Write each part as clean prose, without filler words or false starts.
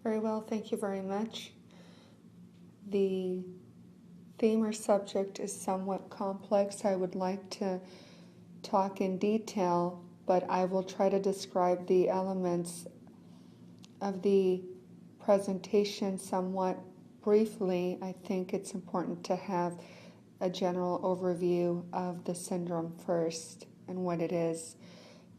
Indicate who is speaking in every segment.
Speaker 1: Very well, thank you very much. The theme or subject is somewhat complex. I would like to talk in detail, but I will try to describe the elements of the presentation somewhat briefly. I think it's important to have a general overview of the syndrome first and what it is.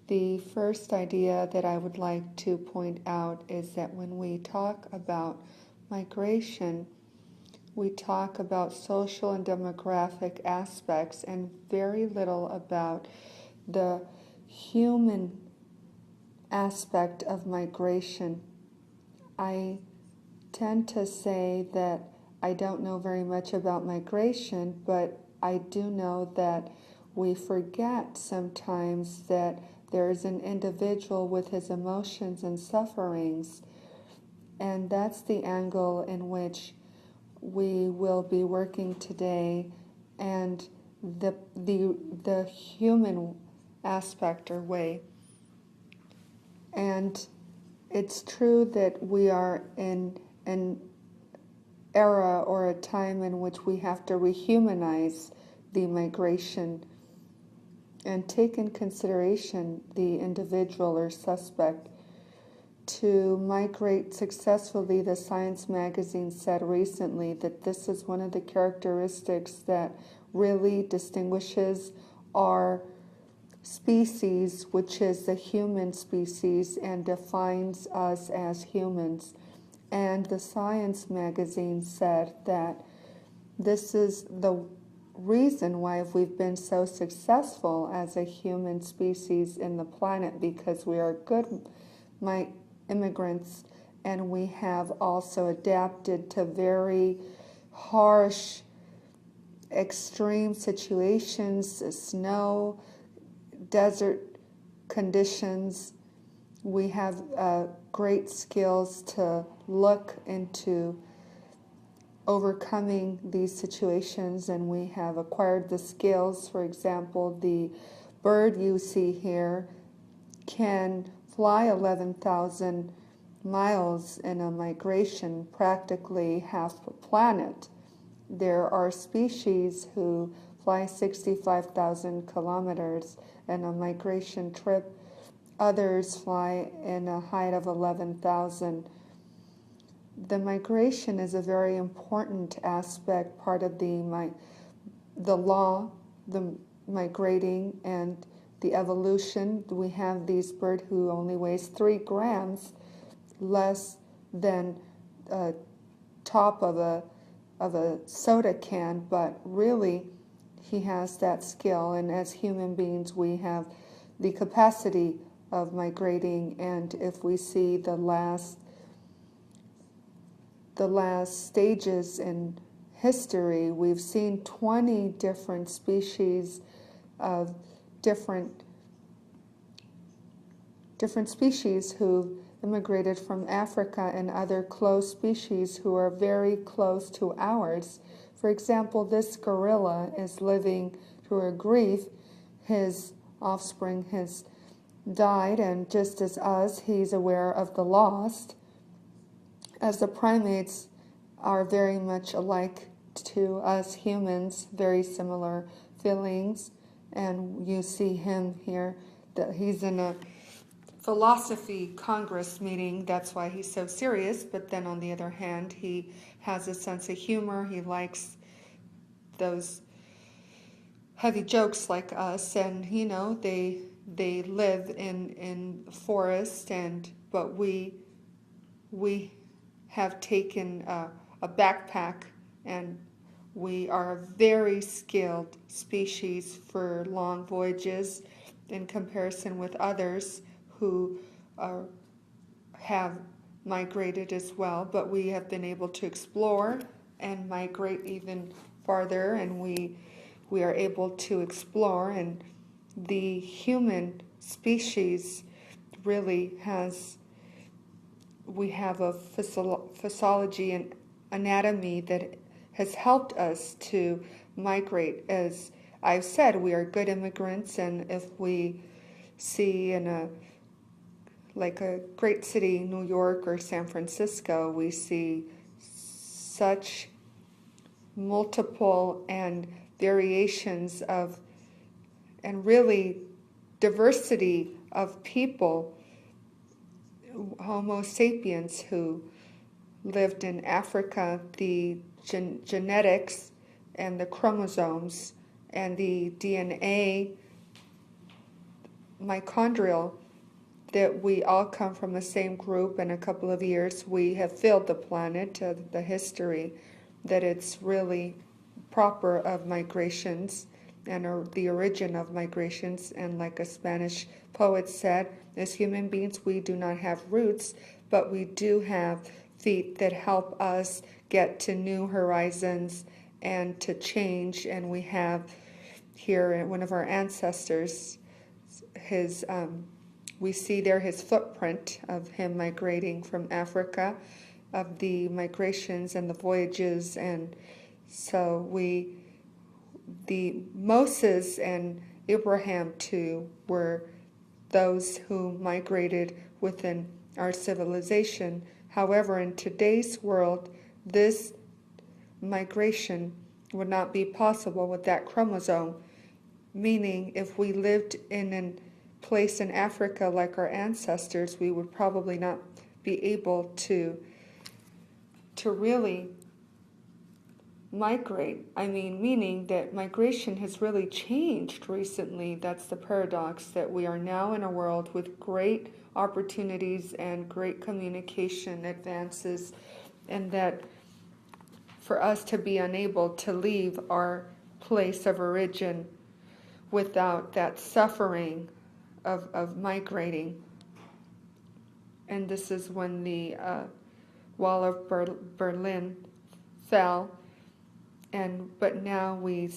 Speaker 1: The first idea that I would like to point out is that when we talk about migration, we talk about social and demographic aspects and very little about the human aspect of migration. I tend to say that I don't know very much about migration, but I do know that we forget sometimes that there's an individual with his emotions and sufferings, and that's the angle in which we will be working today, and the human aspect or way. And it's true that we are in an era or a time in which we have to rehumanize the migration and take in consideration the individual or suspect. To migrate successfully, the Science magazine said recently that this is one of the characteristics that really distinguishes our species, which is the human species, and defines us as humans. And the Science magazine said that this is the reason why we've been so successful as a human species in the planet, because we are good immigrants, and we have also adapted to very harsh, extreme situations, snow, desert conditions. We have great skills to look into overcoming these situations, and we have acquired the skills. For example, the bird you see here can fly 11,000 miles in a migration, practically half a planet. There are species who fly 65,000 kilometers in a migration trip. Others fly in a height of 11,000. The migration is a very important aspect, part of the law, the migrating and the evolution. We have this bird who only weighs 3 grams, less than a top of a soda can, but really he has that skill. And as human beings, we have the capacity of migrating. And if we see the last stages in history, we've seen 20 different species of different species who immigrated from Africa, and other close species who are very close to ours. For example, this gorilla is living through a grief. His offspring has died, and just as us, he's aware of the lost. As the primates are very much alike to us humans, very similar feelings. And you see him here, that he's in a philosophy Congress meeting, that's why he's so serious. But then on the other hand, he has a sense of humor. He likes those heavy jokes like us, and they live in forest, but we have taken a backpack, and we are a very skilled species for long voyages in comparison with others who have migrated as well. But we have been able to explore and migrate even farther, and we are able to explore. And the human species really we have a physiology and anatomy that has helped us to migrate. As I've said, we are good immigrants, and if we see in a like a great city, New York or San Francisco, we see such multiple and variations of, and really diversity of people, Homo sapiens, who lived in Africa. The genetics and the chromosomes and the DNA mitochondrial, that we all come from the same group. In a couple of years we have filled the planet, the history that it's really proper of migrations and the origin of migrations. And like a Spanish poet said, as human beings we do not have roots, but we do have feet that help us get to new horizons and to change. And we have here one of our ancestors, his we see there his footprint of him migrating from Africa, of the migrations and the voyages. And so the Moses and Abraham too were those who migrated within our civilization. However, in today's world, this migration would not be possible with that chromosome, meaning if we lived in a place in Africa like our ancestors, we would probably not be able to really migrate. I mean, meaning that migration has really changed recently. That's the paradox, that we are now in a world with great opportunities and great communication advances, and that for us to be unable to leave our place of origin without that suffering of migrating. And this is when the wall of Berlin fell. But now we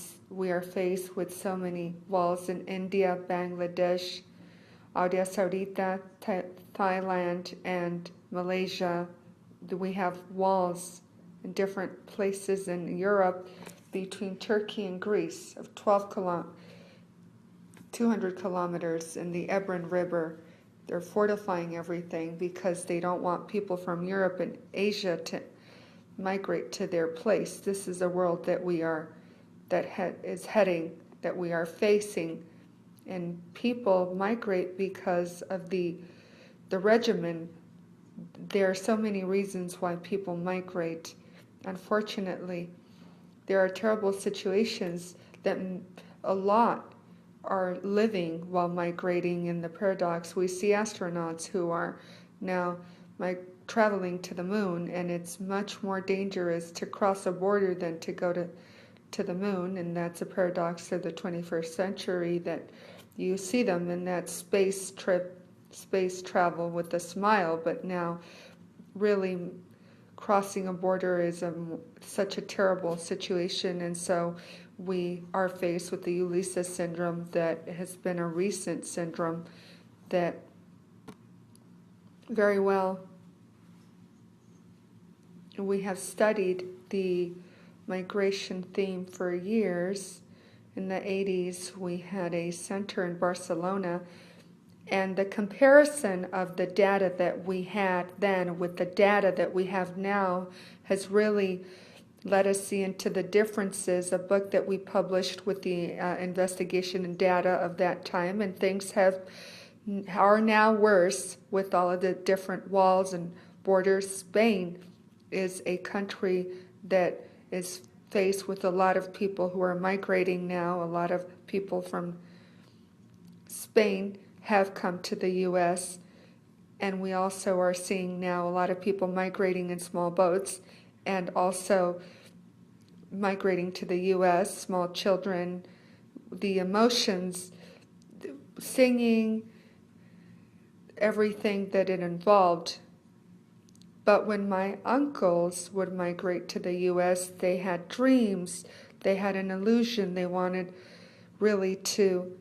Speaker 1: are faced with so many walls in India, Bangladesh, Arabia Saudita, Thailand, and Malaysia. We have walls in different places in Europe between Turkey and Greece of 200 kilometers in the Ebron River. They're fortifying everything because they don't want people from Europe and Asia to migrate to their place. This is a world that we are, is heading, that we are facing. And people migrate because of the regimen. There are so many reasons why people migrate. Unfortunately, there are terrible situations that a lot are living while migrating. In the paradox, we see astronauts who are now traveling to the moon, and it's much more dangerous to cross a border than to go to the moon. And that's a paradox of the 21st century, that you see them in that space travel with a smile, but now really crossing a border is such a terrible situation. And so we are faced with the Ulyssess syndrome, that has been a recent syndrome that very well we have studied the migration theme for years. In the 80s, we had a center in Barcelona, and the comparison of the data that we had then with the data that we have now has really let us see into the differences. A book that we published with the investigation and data of that time, and things are now worse with all of the different walls and borders. Spain is a country that is faced with a lot of people who are migrating now. A lot of people from Spain have come to the U.S., and we also are seeing now a lot of people migrating in small boats and also migrating to the U.S., small children, the emotions, singing, everything that it involved. But when my uncles would migrate to the U.S., they had dreams, they had an illusion, they wanted really to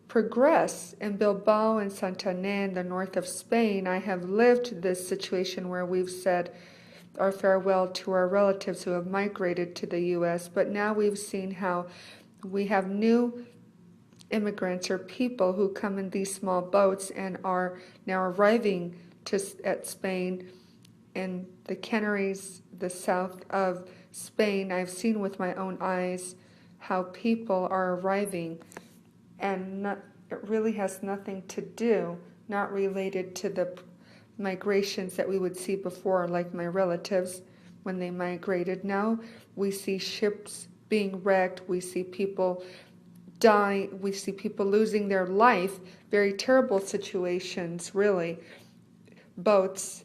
Speaker 1: progress. In Bilbao and Santander in the north of Spain, I have lived this situation where we've said our farewell to our relatives who have migrated to the U.S., but now we've seen how we have new immigrants or people who come in these small boats and are now arriving at Spain in the Canaries, the south of Spain. I've seen with my own eyes how people are arriving, and it really has nothing to do, not related to the migrations that we would see before, like my relatives when they migrated. Now we see ships being wrecked, we see people die, we see people losing their life, very terrible situations, really. Boats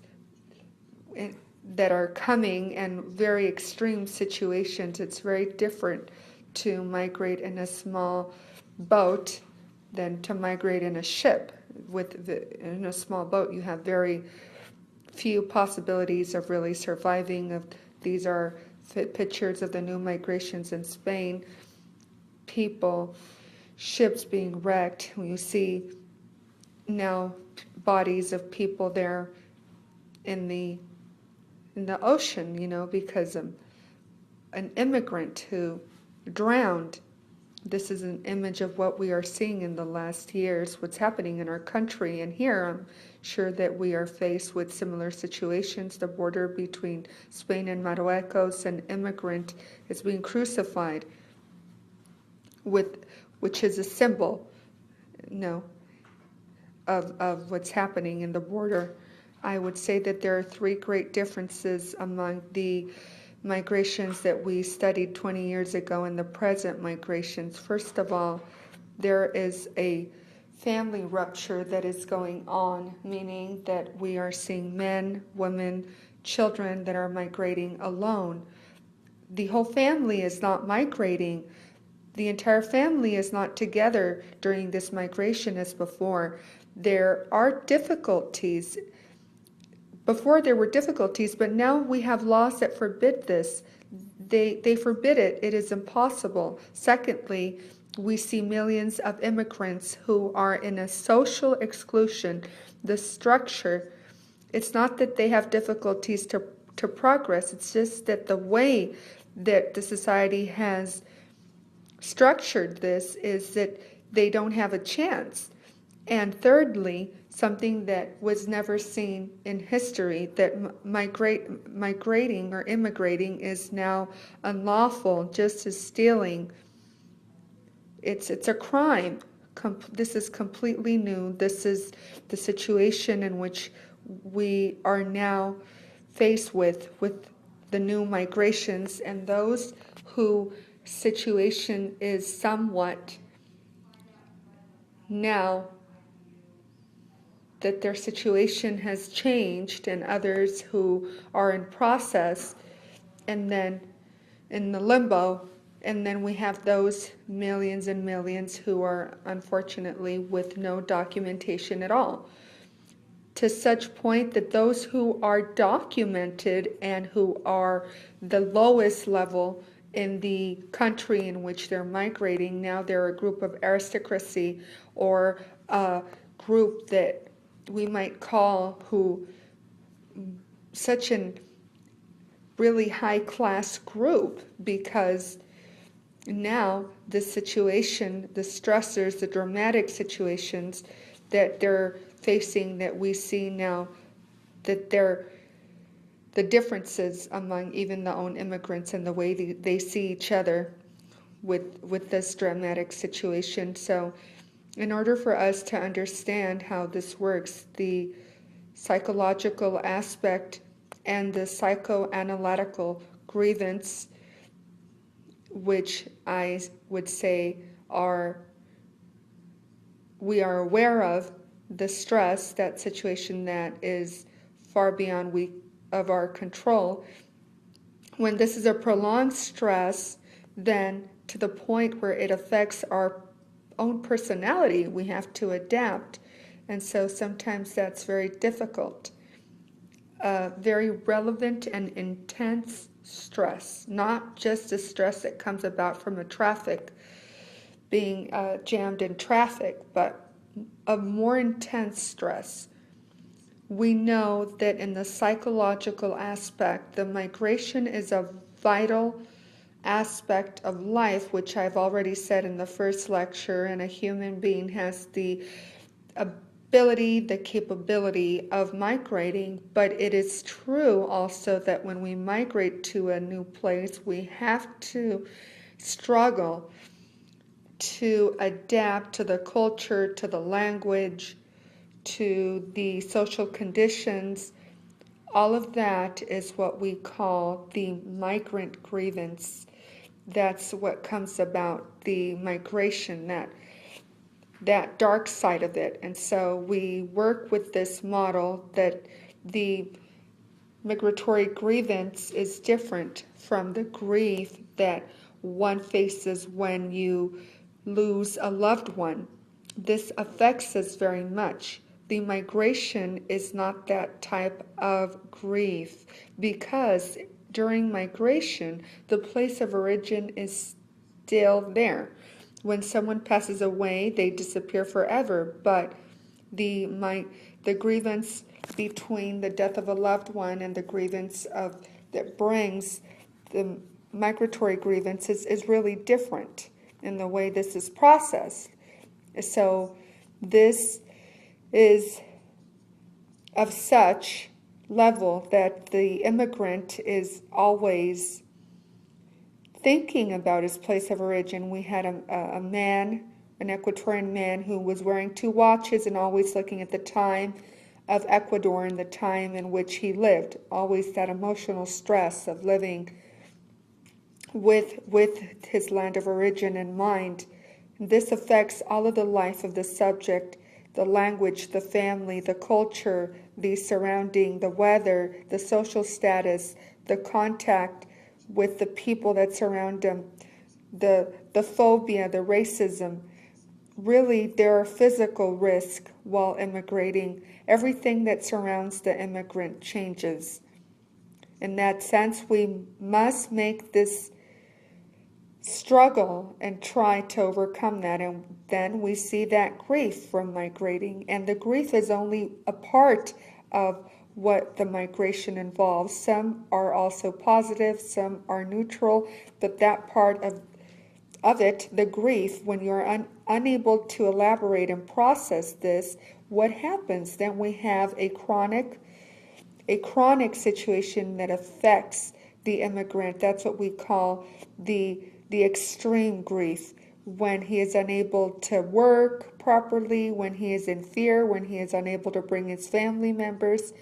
Speaker 1: that are coming and very extreme situations. It's very different to migrate in a small boat than to migrate in a ship. In a small boat, you have very few possibilities of really surviving. These are pictures of the new migrations in Spain. People, ships being wrecked. When you see now bodies of people there in the ocean, because of an immigrant who drowned. This is an image of what we are seeing in the last years, what's happening in our country. And here I'm sure that we are faced with similar situations. The border between Spain and Marruecos, an immigrant is being crucified, which is a symbol, of what's happening in the border. I would say that there are three great differences among the migrations that we studied 20 years ago and the present migrations. First of all, there is a family rupture that is going on, meaning that we are seeing men, women, children that are migrating alone. The whole family is not migrating. The entire family is not together during this migration as before. There are difficulties. Before there were difficulties, but now we have laws that forbid this. They forbid it. It is impossible. Secondly, we see millions of immigrants who are in a social exclusion. The structure, it's not that they have difficulties to progress, it's just that the way that the society has structured this is that they don't have a chance. And thirdly, something that was never seen in history, that migrating or immigrating is now unlawful, just as stealing. It's a crime. This is completely new. This is the situation in which we are now faced with the new migrations, and those whose situation is somewhat now that their situation has changed, and others who are in process and then in the limbo, and then we have those millions and millions who are unfortunately with no documentation at all, to such point that those who are documented and who are the lowest level in the country in which they're migrating, now they're a group of aristocracy or a group that we might call such a really high-class group, because now the situation, the stressors, the dramatic situations that they're facing, that we see now, that the differences among even the own immigrants and the way they see each other with this dramatic situation. So in order for us to understand how this works, the psychological aspect and the psychoanalytical grievance, which I would say we are aware of, the stress, that situation that is far beyond of our control. When this is a prolonged stress, then to the point where it affects our own personality, we have to adapt. And so sometimes that's very difficult. Very relevant and intense stress, not just the stress that comes about from the traffic, being jammed in traffic, but a more intense stress. We know that in the psychological aspect, the migration is a vital aspect of life, which I've already said in the first lecture, and a human being has the ability, the capability of migrating, but it is true also that when we migrate to a new place, we have to struggle to adapt to the culture, to the language, to the social conditions. All of that is what we call the migrant grievance. That's what comes about, the migration, that dark side of it. And so we work with this model that the migratory grievance is different from the grief that one faces when you lose a loved one. This affects us very much. The migration is not that type of grief because during migration, the place of origin is still there. When someone passes away, they disappear forever, but the grievance between the death of a loved one and the grievance that brings the migratory grievance is really different in the way this is processed. So this is of such level that the immigrant is always thinking about his place of origin. We had a man, an Ecuadorian man, who was wearing 2 watches and always looking at the time of Ecuador and the time in which he lived. Always that emotional stress of living with his land of origin in mind. This affects all of the life of the subject, the language, the family, the culture, the surrounding, the weather, the social status, the contact with the people that surround them, the phobia, the racism. Really, there are physical risks while immigrating. Everything that surrounds the immigrant changes. In that sense, we must make this struggle and try to overcome that, and then we see that grief from migrating, and the grief is only a part of what the migration involves. Some are also positive, some are neutral, but that part of it, the grief, when you're unable to elaborate and process this, what happens? Then we have a chronic situation that affects the immigrant. That's what we call the extreme grief, when he is unable to work properly, when he is in fear, when he is unable to bring his family members.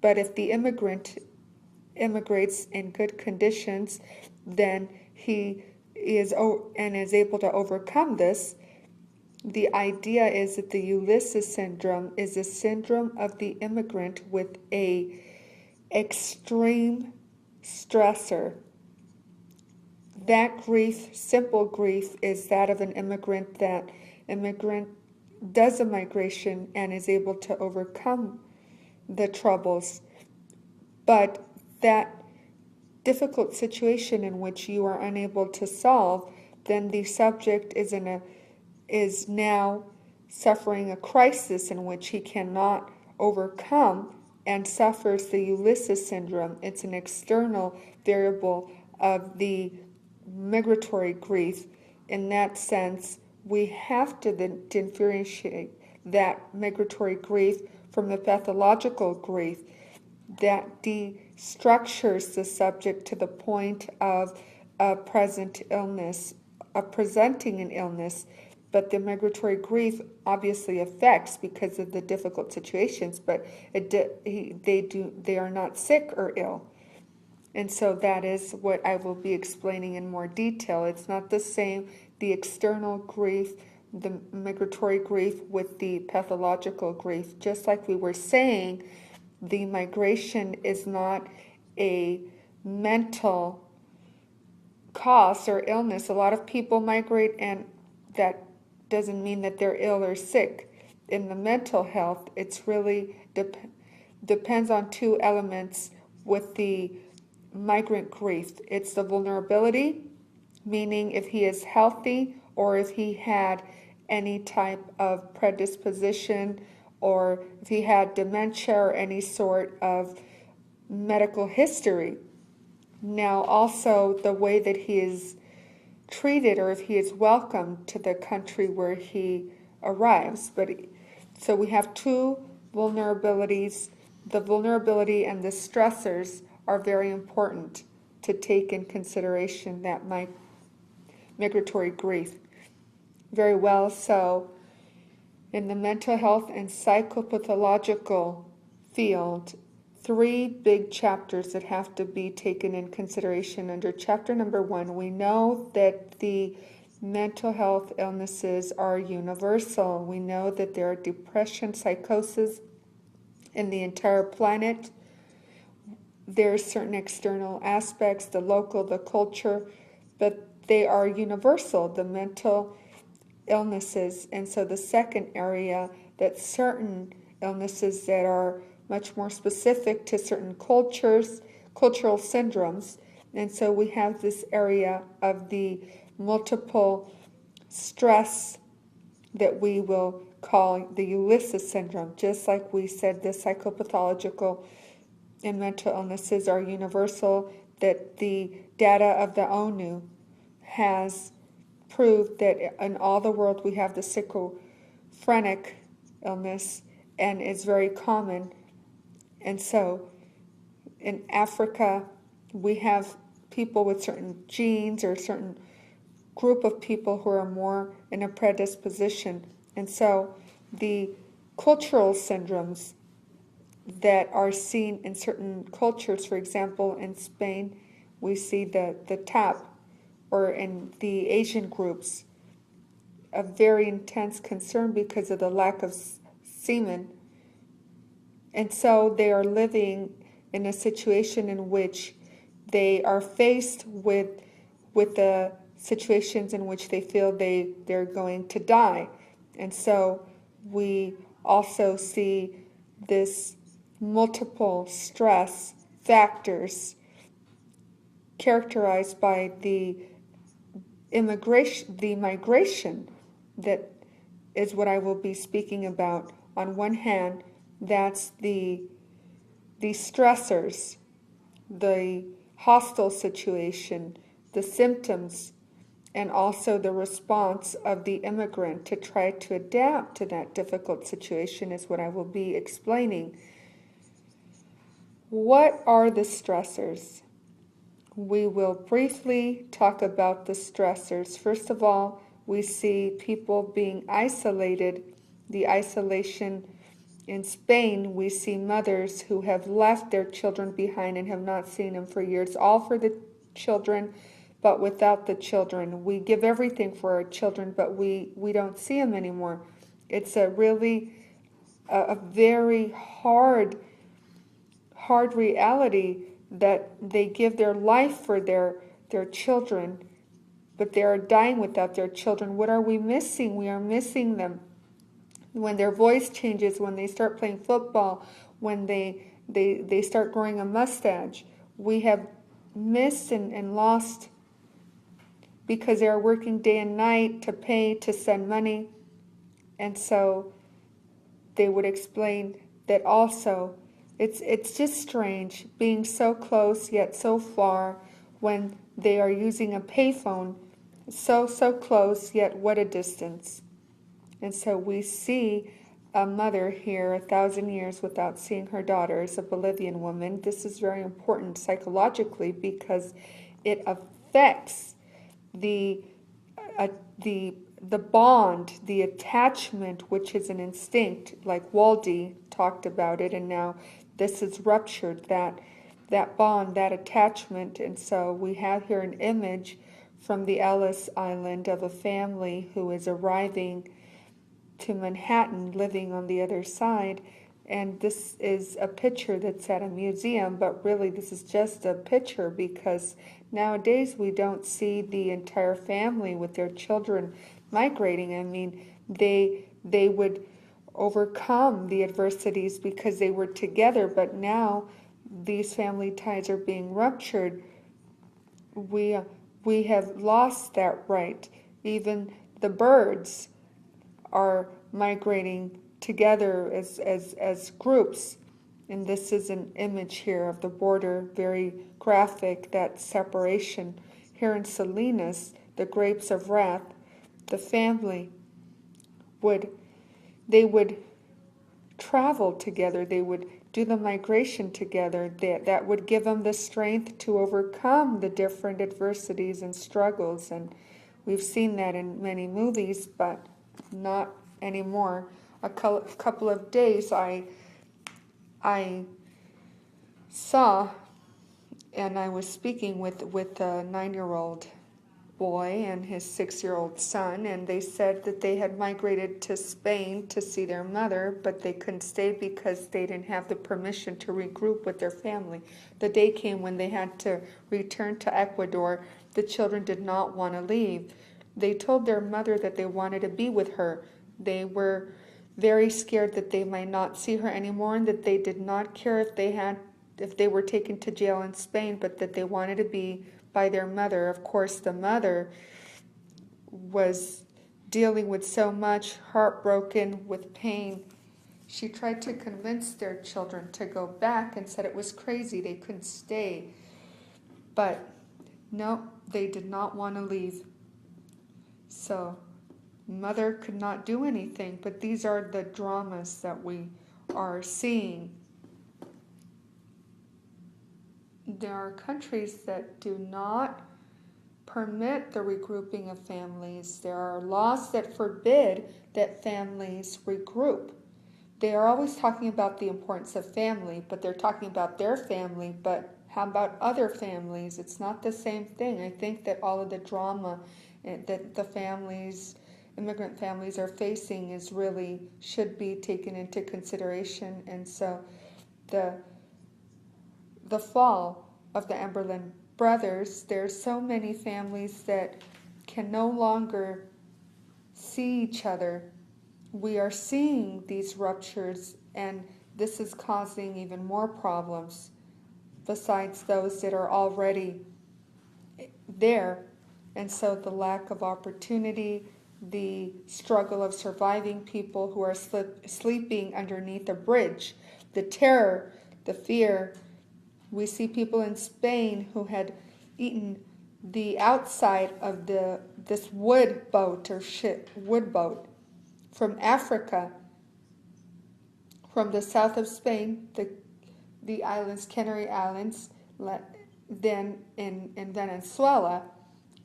Speaker 1: But if the immigrant immigrates in good conditions, then he is able to overcome this. The idea is that the Ulyssess syndrome is a syndrome of the immigrant with a extreme stressor. That grief, simple grief, is that of an immigrant. That immigrant does a migration and is able to overcome the troubles. But that difficult situation in which you are unable to solve, then the subject is now suffering a crisis in which he cannot overcome and suffers the Ulyssess syndrome. It's an external variable of the migratory grief. In that sense, we have to differentiate that migratory grief from the pathological grief that destructures the subject to the point of a present illness, of presenting an illness. But the migratory grief obviously affects because of the difficult situations, but they are not sick or ill. And so that is what I will be explaining in more detail. It's not the same, the external grief, the migratory grief with the pathological grief. Just like we were saying, the migration is not a mental cause or illness. A lot of people migrate, and that doesn't mean that they're ill or sick. In the mental health, it's really depends on 2 elements with the migrant grief. It's the vulnerability, meaning if he is healthy or if he had any type of predisposition, or if he had dementia or any sort of medical history. Now, also the way that he is treated, or if he is welcomed to the country where he arrives. So we have two vulnerabilities. The vulnerability and the stressors are very important to take in consideration that migratory grief. Very well, so in the mental health and psychopathological field, three big chapters that have to be taken in consideration. Under chapter number 1, we know that the mental health illnesses are universal. We know that there are depression, psychosis in the entire planet. There are certain external aspects, the local, the culture, but they are universal, the mental illnesses. And so the second area, that certain illnesses that are much more specific to certain cultures, cultural syndromes. And so we have this area of the multiple stress that we will call the Ulyssess syndrome. Just like we said, the psychopathological and mental illnesses are universal, that the data of the ONU has proved that in all the world we have the schizophrenic illness, and it's very common. And so in Africa, we have people with certain genes or a certain group of people who are more in a predisposition. And so the cultural syndromes that are seen in certain cultures, for example, in Spain, we see the TAP, or in the Asian groups, a very intense concern because of the lack of semen. And so they are living in a situation in which they are faced with the situations in which they feel they're going to die. And so we also see this multiple stress factors characterized by the migration that is what I will be speaking about. On one hand, that's the stressors, the hostile situation, the symptoms, and also the response of the immigrant to try to adapt to that difficult situation is what I will be explaining. What are the stressors? We will briefly talk about the stressors. First of all, we see people being isolated. The isolation in Spain, we see mothers who have left their children behind and have not seen them for years, all for the children, but without the children. We give everything for our children, but we don't see them anymore. It's a really a very hard reality that they give their life for their children, but they are dying without their children. What are we missing? We are missing them. When their voice changes, when they start playing football, when they start growing a mustache, we have missed and lost because they are working day and night to pay, to send money. And so they would explain that also it's just strange being so close yet so far when they are using a payphone, so close yet what a distance. And so we see a mother here 1,000 years without seeing her daughter as a Bolivian woman. This is very important psychologically because it affects the bond, the attachment, which is an instinct, like Waldy talked about it, and now this is ruptured, that bond, that attachment. And so we have here an image from the Ellis Island of a family who is arriving to Manhattan, living on the other side. And this is a picture that's at a museum, but really this is just a picture because nowadays we don't see the entire family with their children migrating. I mean, they would overcome the adversities because they were together, but now these family ties are being ruptured. We have lost that right. Even the birds are migrating together as groups, And this is an image here of the border, very graphic, that separation. Here in Salinas, the grapes of wrath, the family would, they would travel together, they would do the migration together. That would give them the strength to overcome the different adversities and struggles. And we've seen that in many movies, but not anymore. A couple of days I saw, and I was speaking with a 9-year-old boy and his 6-year-old son, and they said that they had migrated to Spain to see their mother, but they couldn't stay because they didn't have the permission to regroup with their family. The day came when they had to return to Ecuador. The children did not want to leave. They told their mother that they wanted to be with her. They were very scared that they might not see her anymore, and that they did not care if they were taken to jail in Spain, but that they wanted to be by their mother. Of course, the mother was dealing with so much, heartbroken with pain. She tried to convince their children to go back and said it was crazy, they couldn't stay. But no, they did not want to leave. So mother could not do anything, but these are the dramas that we are seeing. There are countries that do not permit the regrouping of families. There are laws that forbid that families regroup. They are always talking about the importance of family, but they're talking about their family, but how about other families? It's not the same thing. I think that all of the drama that the families, immigrant families, are facing is really should be taken into consideration. And so the fall of the Emberlin brothers, there's so many families that can no longer see each other. We are seeing these ruptures, and this is causing even more problems besides those that are already there. And so the lack of opportunity, the struggle of surviving people who are sleeping underneath a bridge, the terror, the fear. We see people in Spain who had eaten the outside of this wood boat from Africa, from the south of Spain, the islands, Canary Islands, then in Venezuela.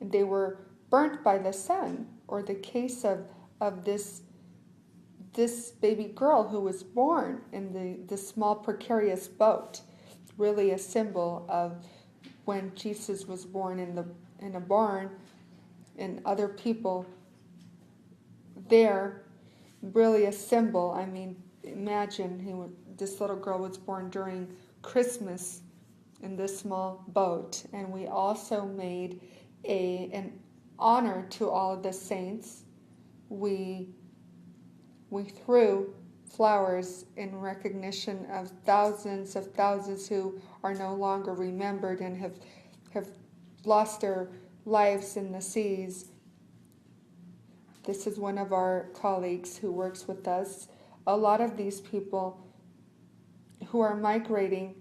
Speaker 1: They were burnt by the sun, or the case of this baby girl who was born in the small precarious boat, really a symbol of when Jesus was born in a barn, and other people there, really a symbol. I mean, imagine this little girl was born during Christmas in this small boat. And we also made an honor to all of the saints. We threw flowers in recognition of thousands who are no longer remembered and have lost their lives in the seas. This is one of our colleagues who works with us. A lot of these people who are migrating,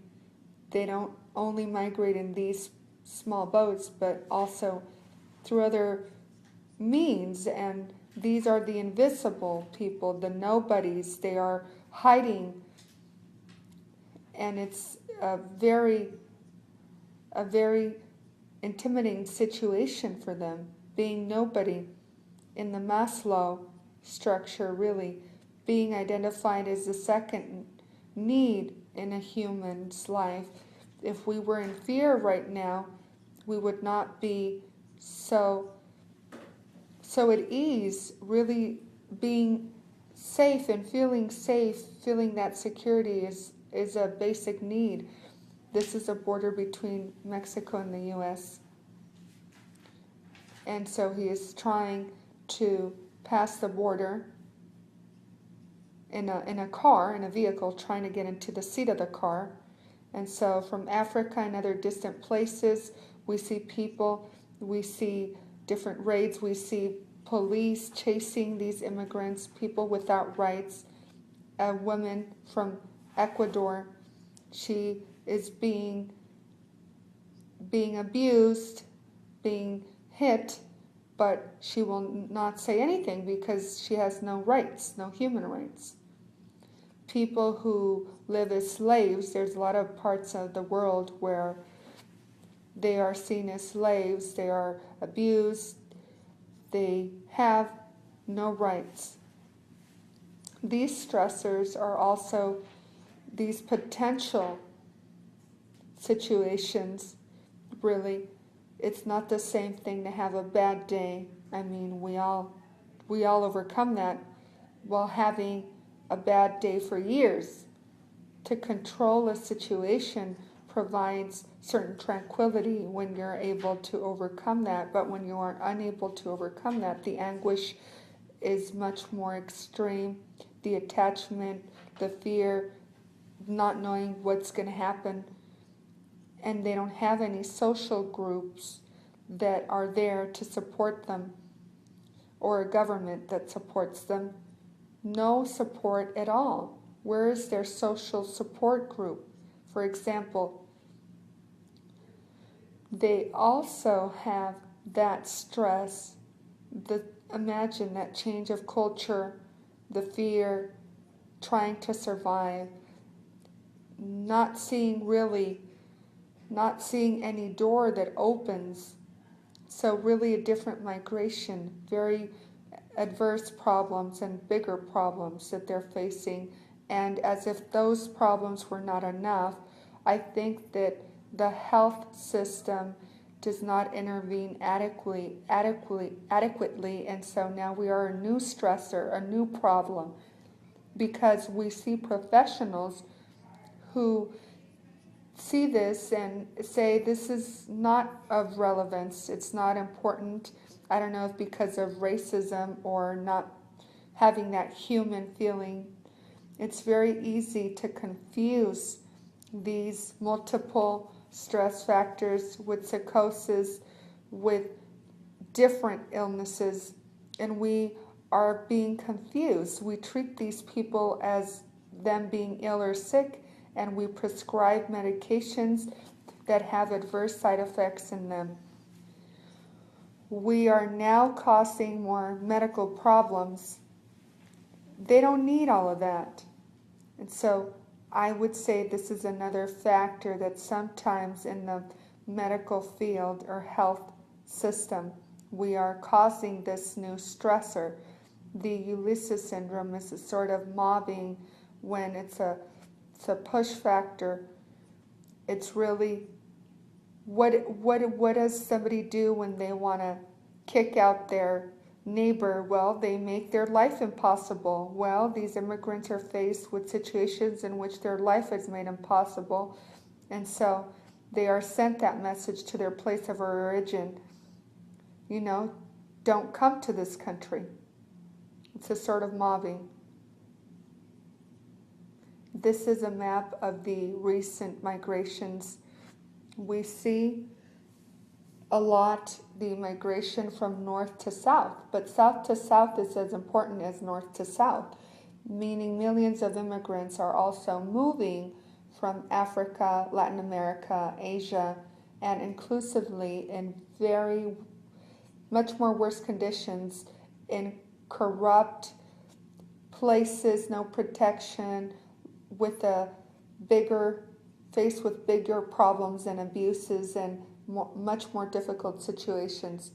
Speaker 1: they don't only migrate in these small boats, but also through other means. And these are the invisible people, the nobodies. They are hiding, and it's a very intimidating situation for them, being nobody in the Maslow structure, really being identified as the second need in a human's life. If we were in fear right now, we would not be so at ease, really being safe and feeling that security is a basic need. This is a border between Mexico and the U.S. And so he is trying to pass the border in a vehicle, trying to get into the seat of the car. And so from Africa and other distant places, we see people, we see different raids, we see police chasing these immigrants, people without rights, a woman from Ecuador She is being abused, being hit, but she will not say anything because she has no rights, no human rights. People who live as slaves, there's a lot of parts of the world where they are seen as slaves, they are abused, they have no rights. These stressors are also these potential situations. Really, it's not the same thing to have a bad day. I mean, we all overcome that while having a bad day for years. To control a situation provides certain tranquility when you're able to overcome that, but when you are unable to overcome that, the anguish is much more extreme. The attachment, the fear, not knowing what's going to happen, and they don't have any social groups that are there to support them, or a government that supports them. No support at all. Where is their social support group? For example, they also have that stress, imagine that change of culture, the fear, trying to survive, not seeing any door that opens. So really a different migration, very adverse problems and bigger problems that they're facing. And as if those problems were not enough, I think that the health system does not intervene adequately, and so now we are a new stressor, a new problem, because we see professionals who see this and say this is not of relevance, it's not important. I don't know if because of racism or not having that human feeling. It's very easy to confuse these multiple stress factors with psychosis, with different illnesses, and we are being confused. We treat these people as them being ill or sick, and we prescribe medications that have adverse side effects in them. We are now causing more medical problems. They don't need all of that. And so I would say this is another factor that sometimes in the medical field or health system, we are causing this new stressor. The Ulyssess syndrome is a sort of mobbing when it's a push factor. It's really, what does somebody do when they want to kick out their neighbor? Well, they make their life impossible. Well, these immigrants are faced with situations in which their life is made impossible, and so they are sent that message to their place of origin. Don't come to this country. It's a sort of mobbing. This is a map of the recent migrations. We see a lot the migration from north to south, but south to south is as important as north to south, meaning millions of immigrants are also moving from Africa, Latin America, Asia, and inclusively in very much more worse conditions, in corrupt places, no protection, faced with bigger problems and abuses and much more difficult situations.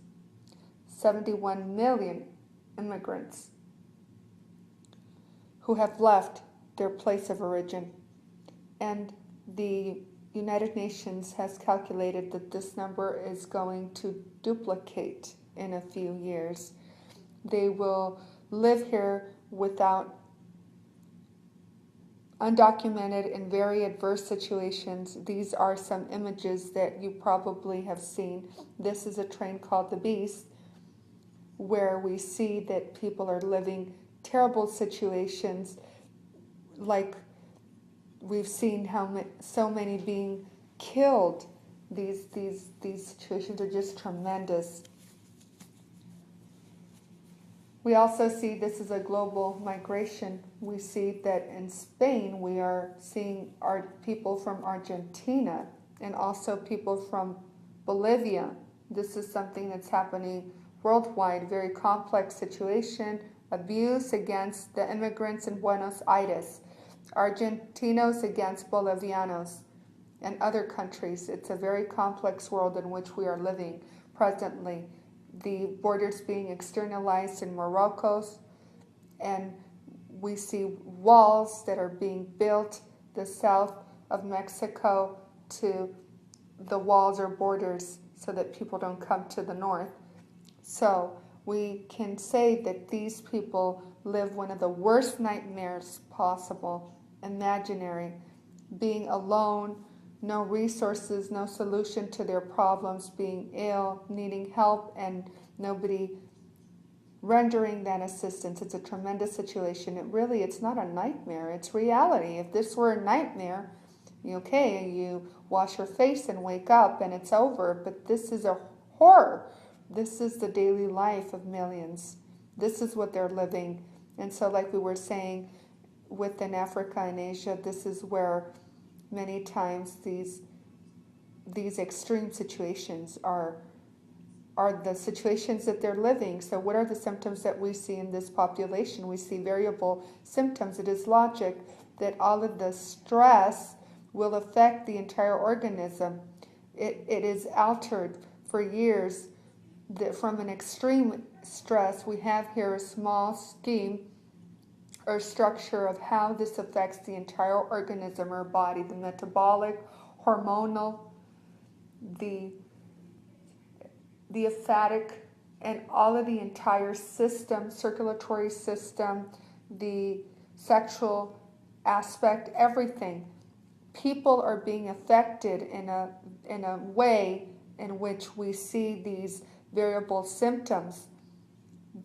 Speaker 1: 71 million immigrants who have left their place of origin. And the United Nations has calculated that this number is going to duplicate in a few years. They will live here without undocumented in very adverse situations. These are some images that you probably have seen. This is a train called the Beast, where we see that people are living terrible situations, like we've seen so many being killed. These situations are just tremendous. We also see this is a global migration. We see that in Spain we are seeing our people from Argentina and also people from Bolivia. This is something that's happening worldwide, very complex situation, abuse against the immigrants in Buenos Aires, Argentinos against Bolivianos, and other countries. It's a very complex world in which we are living presently. The borders being externalized in Morocco, and we see walls that are being built the south of Mexico to the walls or borders so that people don't come to the north. So we can say that these people live one of the worst nightmares possible, imaginary, being alone, no resources, no solution to their problems, being ill, needing help, and nobody rendering that assistance. It's a tremendous situation. It's not a nightmare, it's reality. If this were a nightmare, you wash your face and wake up and it's over, but this is a horror. This is the daily life of millions. This is what they're living. And so like we were saying, within Africa and Asia, this is where many times these extreme situations are the situations that they're living. So what are the symptoms that we see in this population? We see variable symptoms. It is logic that all of the stress will affect the entire organism. It is altered for years from an extreme stress. We have here a small scheme or structure of how this affects the entire organism or body, the metabolic, hormonal, the hepatic, and all of the entire system, circulatory system, the sexual aspect, everything. People are being affected in a way in which we see these variable symptoms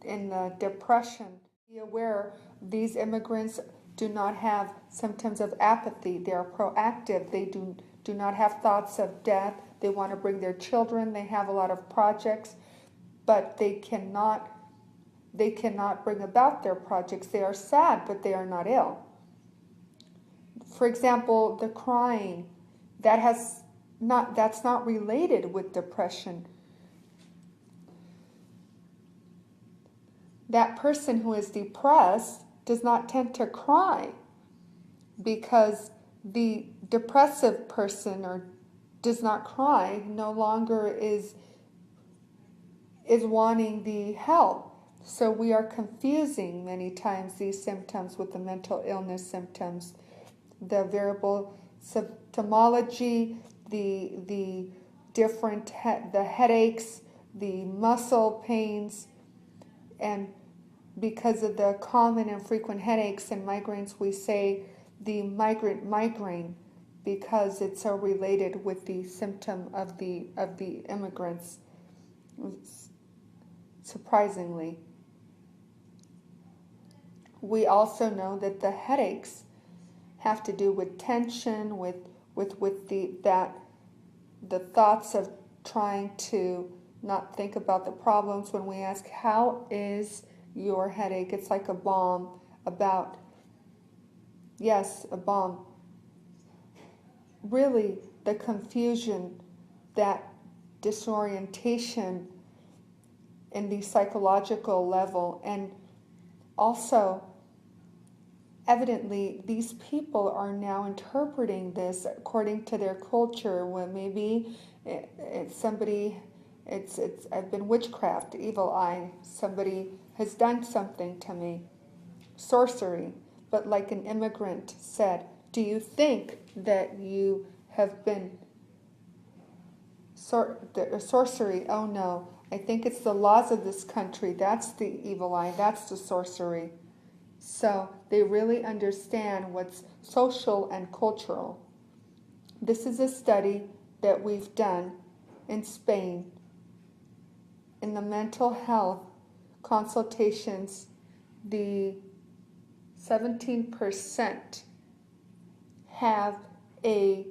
Speaker 1: in the depression. Be aware these immigrants do not have symptoms of apathy. They are proactive. They do not have thoughts of death. They want to bring their children. They have a lot of projects, but they cannot bring about their projects. They are sad, but they are not ill. For example, the crying, that's not related with depression. That person who is depressed does not tend to cry because the depressive person or does not cry no longer is wanting the help. So we are confusing many times these symptoms with the mental illness symptoms. The variable symptomology, the different the headaches, the muscle pains, and because of the common and frequent headaches and migraines, we say the migraine because it's so related with the symptom of the immigrants. Surprisingly, we also know that the headaches have to do with tension, with the thoughts of trying to not think about the problems. When we ask, how is your headache? It's like a bomb about, yes, a bomb. Really, the confusion, that disorientation in the psychological level, and also evidently these people are now interpreting this according to their culture. When maybe I've been witchcraft, evil eye, somebody has done something to me, sorcery. But like an immigrant said, do you think that you have been sorcery? Oh no, I think it's the laws of this country. That's the evil eye, that's the sorcery. So they really understand what's social and cultural. This is a study that we've done in Spain. In the mental health consultations, the 17% have a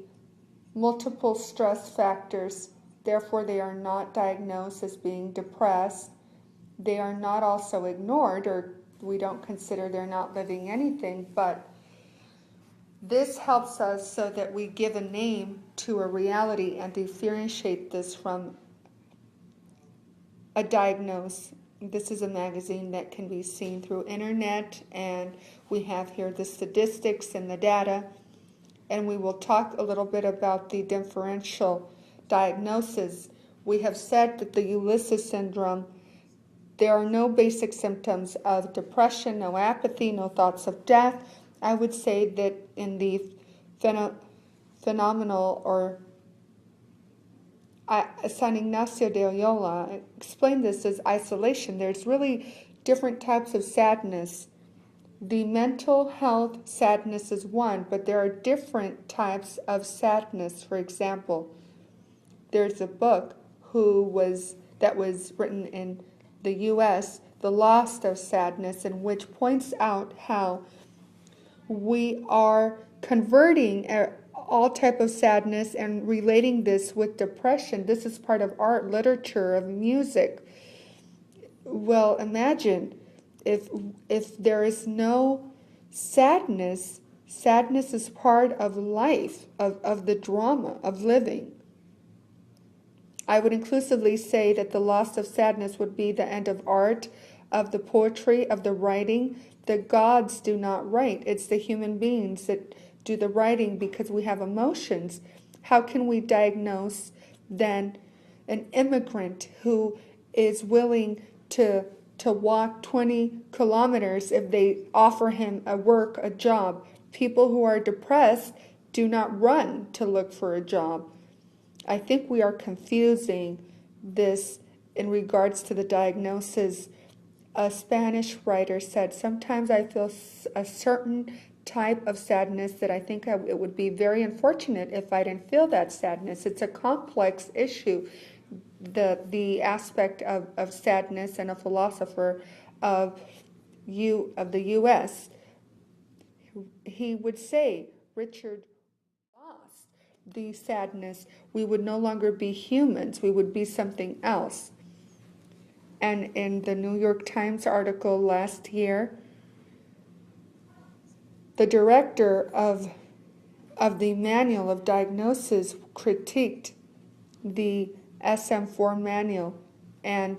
Speaker 1: multiple stress factors, therefore they are not diagnosed as being depressed. They are not also ignored, or we don't consider they're not living anything, but this helps us so that we give a name to a reality and differentiate this from a diagnose. This is a magazine that can be seen through internet, and we have here the statistics and the data, and we will talk a little bit about the differential diagnosis. We have said that the Ulyssess syndrome, there are no basic symptoms of depression, no apathy, no thoughts of death. I would say that in the phenomenal, or San Ignacio de Loyola explained this as isolation. There's really different types of sadness. The mental health sadness is one, but there are different types of sadness. For example, there's a book that was written in the U.S., The Lost of Sadness, in which points out how we are converting all type of sadness and relating this with depression. This is part of art, literature, of music. Well, imagine if there is no sadness. Sadness is part of life, of the drama of living. I would inclusively say that the loss of sadness would be the end of art, of the poetry, of the writing. The gods do not write. It's the human beings that do the writing because we have emotions. How can we diagnose then an immigrant who is willing to walk 20 kilometers if they offer him a job? People who are depressed do not run to look for a job. I think we are confusing this in regards to the diagnosis. A Spanish writer said, sometimes I feel a certain type of sadness that I think it would be very unfortunate if I didn't feel that sadness. It's a complex issue, the aspect of sadness, and a philosopher of the U.S., he would say, Richard, the sadness, we would no longer be humans, we would be something else. And in the New York Times article last year, the director of the manual of diagnosis critiqued the SM4 manual, and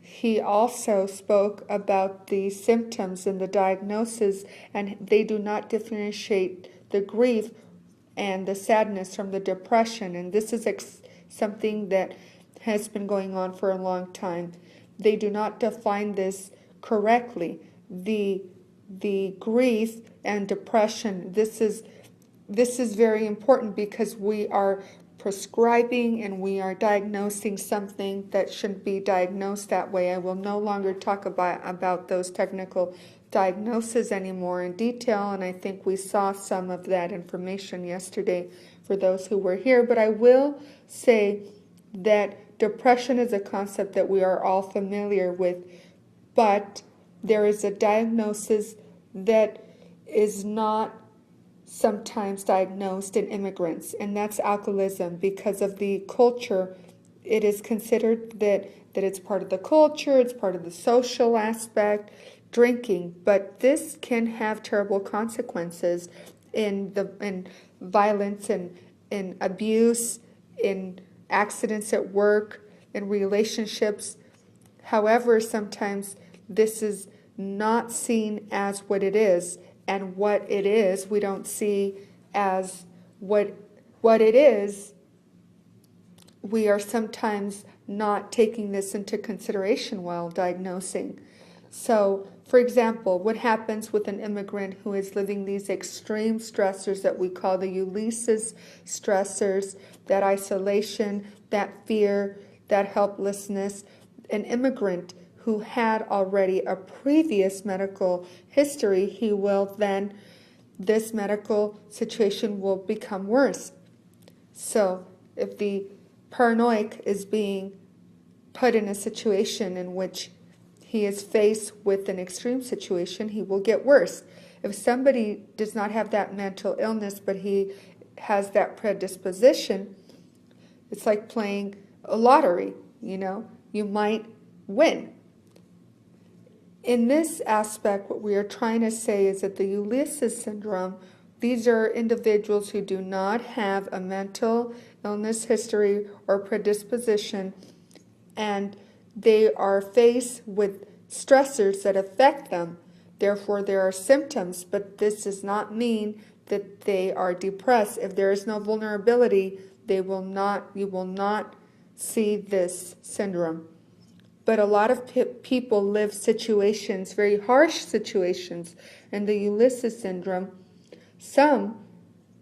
Speaker 1: he also spoke about the symptoms and the diagnosis, and they do not differentiate the grief and the sadness from the depression. And this is something that has been going on for a long time. They do not define this correctly. The grief and depression, this is very important because we are prescribing and we are diagnosing something that shouldn't be diagnosed that way. I will no longer talk about those technical diagnosis anymore in detail, and I think we saw some of that information yesterday for those who were here. But I will say that depression is a concept that we are all familiar with, but there is a diagnosis that is not sometimes diagnosed in immigrants, and that's alcoholism. Because of the culture, it is considered that it's part of the culture, it's part of the social aspect, drinking, but this can have terrible consequences in violence and in abuse, in accidents at work, in relationships. However, sometimes this is not seen as what it is, and what it is we don't see as what it is. We are sometimes not taking this into consideration while diagnosing. So, for example, what happens with an immigrant who is living these extreme stressors that we call the Ulyssess stressors, that isolation, that fear, that helplessness? An immigrant who had already a previous medical history, this medical situation will become worse. So, if the paranoid is being put in a situation in which he is faced with an extreme situation, he will get worse. If somebody does not have that mental illness, but he has that predisposition, it's like playing a lottery, you might win. In this aspect, what we are trying to say is that the Ulyssess syndrome, these are individuals who do not have a mental illness history or predisposition, and they are faced with stressors that affect them. Therefore, there are symptoms, but this does not mean that they are depressed. If there is no vulnerability, you will not see this syndrome. But a lot of people live situations, very harsh situations, in the Ulyssess syndrome. Some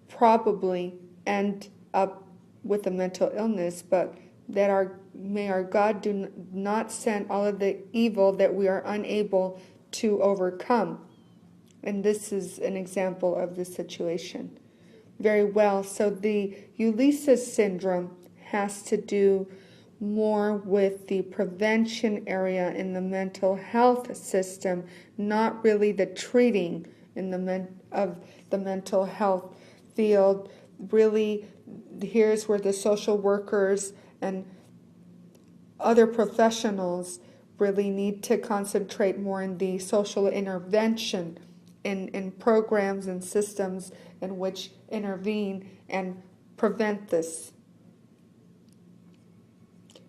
Speaker 1: probably end up with a mental illness, but may our God do not send all of the evil that we are unable to overcome. And this is an example of the situation. Very well. So the Ulyssess syndrome has to do more with the prevention area in the mental health system, not really the treating in of the mental health field. Really, here's where the social workers and other professionals really need to concentrate more in the social intervention in programs and systems in which intervene and prevent this.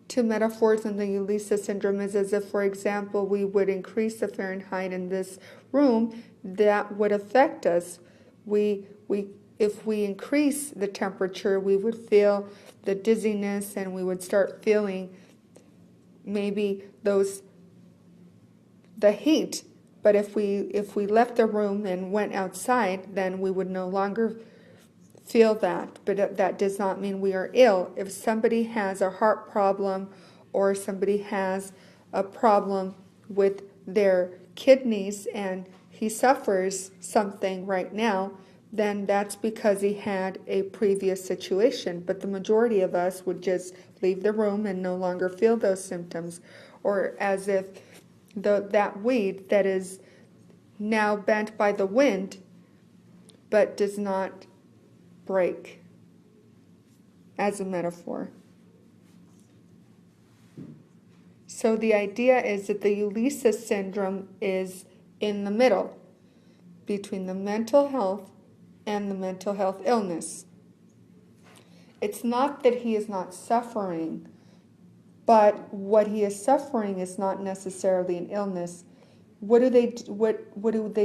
Speaker 1: Two metaphors in the Ulyssess syndrome is as if, for example, we would increase the Fahrenheit in this room, that would affect us. If we increase the temperature, we would feel the dizziness, and we would start feeling maybe the heat. But if we left the room and went outside, then we would no longer feel that. But that does not mean we are ill. If somebody has a heart problem, or somebody has a problem with their kidneys and he suffers something right now, then that's because he had a previous situation. But the majority of us would just leave the room and no longer feel those symptoms. Or as if that weed that is now bent by the wind but does not break, as a metaphor. So the idea is that the Ulyssess syndrome is in the middle between the mental health and the mental health illness. It's not that he is not suffering, but what he is suffering is not necessarily an illness. What do they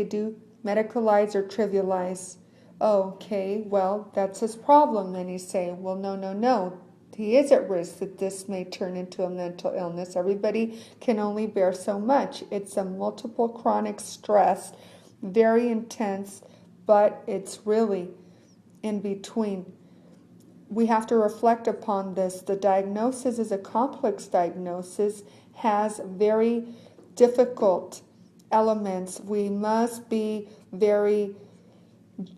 Speaker 1: do? Medicalize or trivialize? Okay, well, that's his problem. And he's saying, well, no. He is at risk that this may turn into a mental illness. Everybody can only bear so much. It's a multiple chronic stress, very intense, but it's really in between. We have to reflect upon this. The diagnosis is a complex diagnosis, has very difficult elements. We must be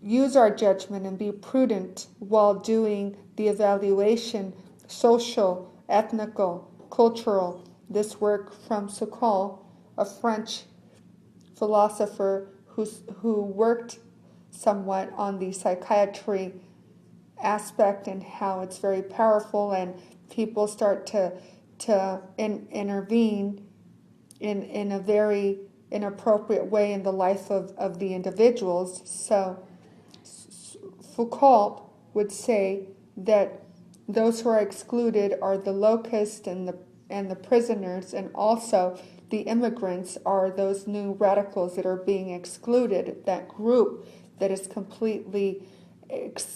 Speaker 1: use our judgment and be prudent while doing the evaluation, social, ethnical, cultural. This work from Foucault, a French philosopher who worked somewhat on the psychiatry aspect and how it's very powerful, and people start to intervene in a very inappropriate way in the life of the individuals. So Foucault would say that those who are excluded are the locusts and the prisoners, and also the immigrants are those new radicals that are being excluded, that group that is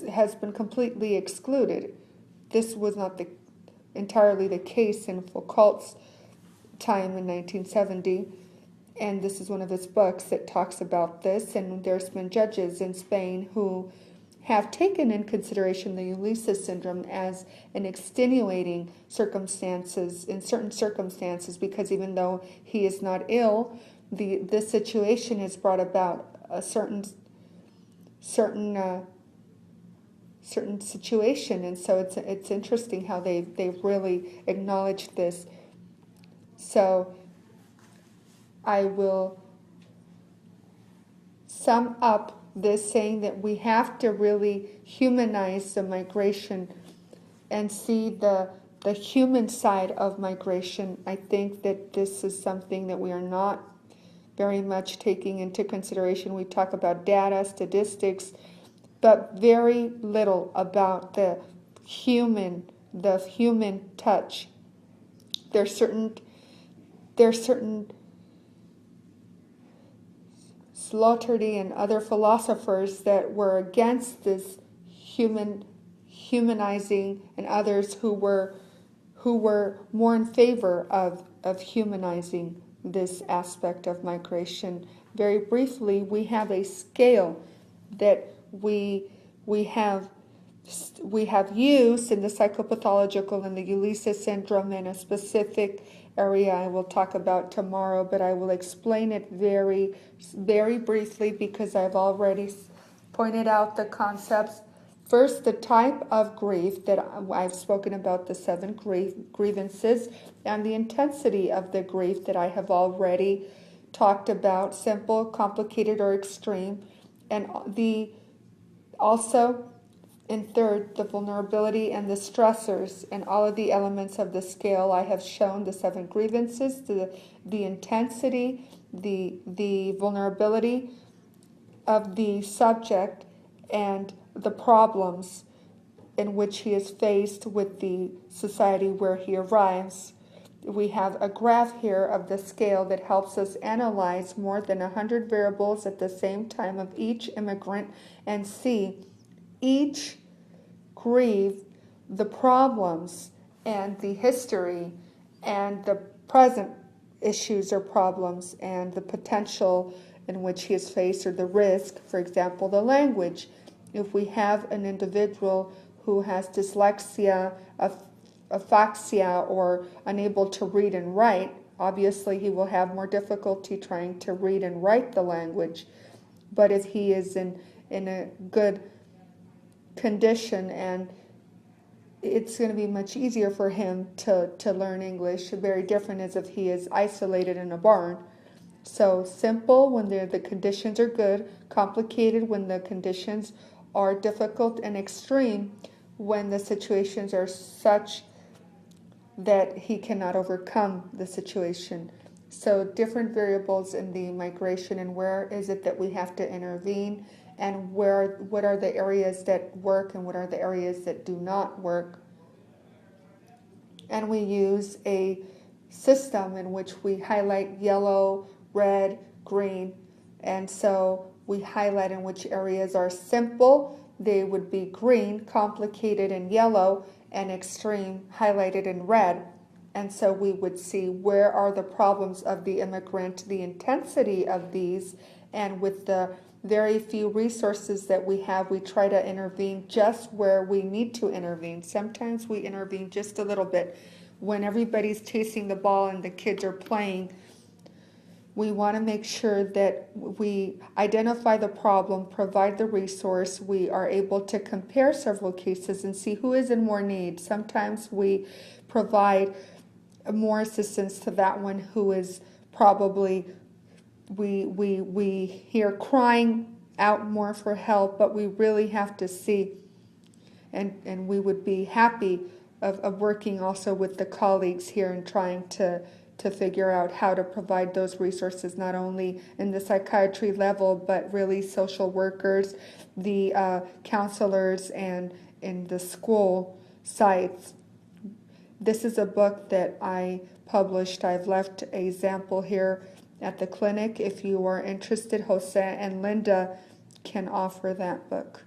Speaker 1: has been completely excluded. This was not entirely the case in Foucault's time in 1970, and this is one of his books that talks about this. And there's been judges in Spain who have taken in consideration the Ulyssess syndrome as an extenuating circumstances in certain circumstances, because even though he is not ill, this situation has brought about a certain situation. And so it's interesting how they've really acknowledged this. So I will sum up this saying that we have to really humanize the migration and see the human side of migration. I think that this is something that we are not very much taking into consideration. We talk about data, statistics, but very little about the human touch. There's certain Sloterdijk and other philosophers that were against this humanizing, and others who were more in favor of humanizing this aspect of migration. Very briefly, we have a scale that we have used in the psychopathological and the Ulyssess syndrome in a specific area I will talk about tomorrow, but I will explain it very, very briefly because I've already pointed out the concepts. First, the type of grief that I've spoken about, the 7 grievances, and the intensity of the grief that I have already talked about, simple, complicated, or extreme. And and third, the vulnerability and the stressors and all of the elements of the scale. I have shown the 7 grievances, the intensity, the vulnerability of the subject, and the problems in which he is faced with the society where he arrives. We have a graph here of the scale that helps us analyze more than 100 variables at the same time of each immigrant and see each grieve, the problems and the history and the present issues or problems and the potential in which he is faced, or the risk. For example, the language. If we have an individual who has dyslexia, aphasia, or unable to read and write, obviously he will have more difficulty trying to read and write the language. But if he is in a good condition, and it's going to be much easier for him to learn English. Very different as if he is isolated in a barn. So simple when the conditions are good, complicated when the conditions are difficult, and extreme when the situations are such that he cannot overcome the situation. So different variables in the migration, and where is it that we have to intervene, and what are the areas that work and what are the areas that do not work. And we use a system in which we highlight yellow, red, green, and so we highlight in which areas are simple. They would be green, complicated in yellow, and extreme highlighted in red. And so we would see where are the problems of the immigrant, the intensity of these, and with the very few resources that we have, we try to intervene just where we need to intervene. Sometimes we intervene just a little bit. When everybody's chasing the ball and the kids are playing, we want to make sure that we identify the problem, provide the resource. We are able to compare several cases and see who is in more need. Sometimes we provide more assistance to that one who is probably, we hear crying out more for help, but we really have to see, and we would be happy of working also with the colleagues here and trying to figure out how to provide those resources, not only in the psychiatry level, but really social workers, the counselors, and in the school sites. This is a book that I published. I've left a sample here at the clinic. If you are interested, Jose and Linda can offer that book.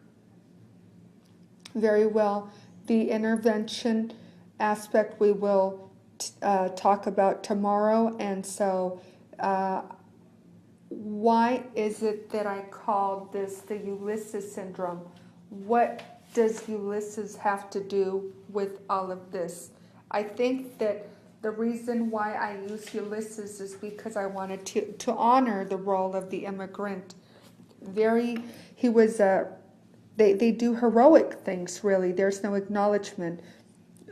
Speaker 1: Very well. The intervention aspect we will talk about tomorrow. And so why is it that I called this the Ulyssess syndrome? What does Ulysses have to do with all of this? I think that the reason why I use Ulysses is because I wanted to honor the role of the immigrant. He was they do heroic things, really. There's no acknowledgement.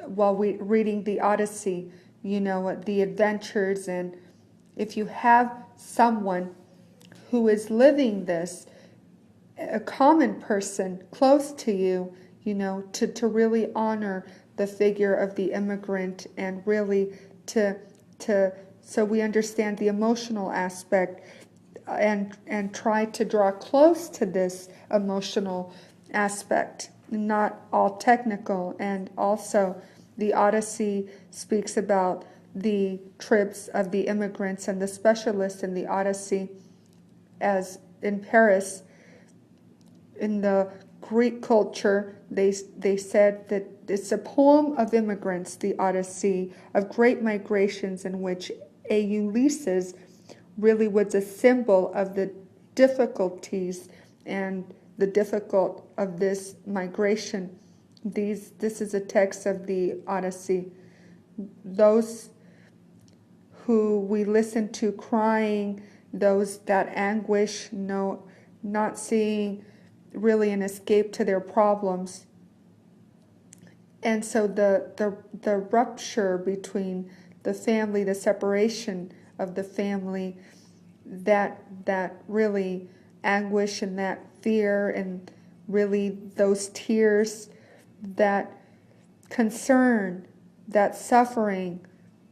Speaker 1: While we reading the Odyssey, the adventures, and if you have someone who is living this, a common person close to you, to really honor the figure of the immigrant, and really to so we understand the emotional aspect and try to draw close to this emotional aspect, not all technical. And also, the Odyssey speaks about the trips of the immigrants and the specialists in the Odyssey, as in Paris, in the Greek culture, they said that it's a poem of immigrants, the Odyssey, of great migrations in which a Ulysses really was a symbol of the difficulties and the difficult of this migration. This is a text of the Odyssey. Those who we listen to crying, those that anguish, not seeing really an escape to their problems. And so the rupture between the family, the separation of the family, that really anguish and that fear and really those tears, that concern, that suffering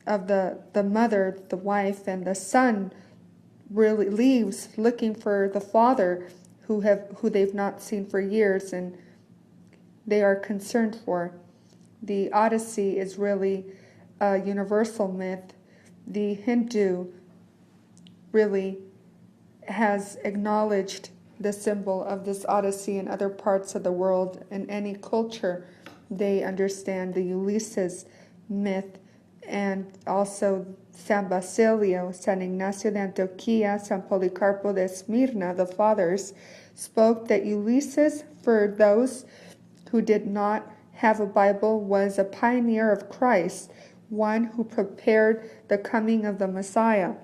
Speaker 1: of the mother, the wife, and the son really leaves looking for the father who they've not seen for years and they are concerned for. The Odyssey is really a universal myth. The Hindu really has acknowledged the symbol of this Odyssey in other parts of the world. In any culture, they understand the Ulyssess myth, and also San Basilio, San Ignacio de Antioquia, San Policarpo de Smyrna, the fathers, spoke that Ulyssess, for those who did not have a Bible, was a pioneer of Christ, one who prepared the coming of the Messiah.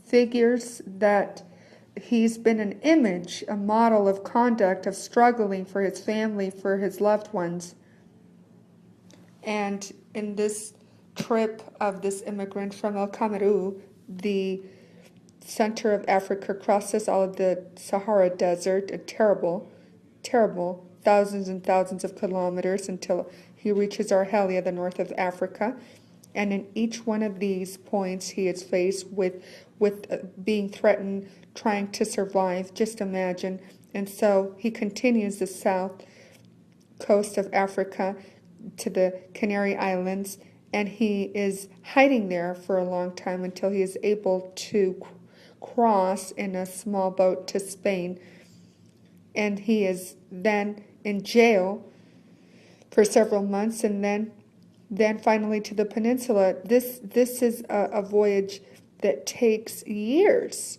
Speaker 1: Figures that he's been an image, a model of conduct, of struggling for his family, for his loved ones. And in this trip of this immigrant from El Cameroon, the center of Africa, crosses all of the Sahara Desert, a terrible, thousands and thousands of kilometers until he reaches Argelia, the north of Africa. And in each one of these points, he is faced with being threatened, trying to survive, just imagine. And so he continues the south coast of Africa to the Canary Islands, and he is hiding there for a long time until he is able to cross in a small boat to Spain. And he is then in jail for several months, and then finally to the peninsula. This is a voyage that takes years.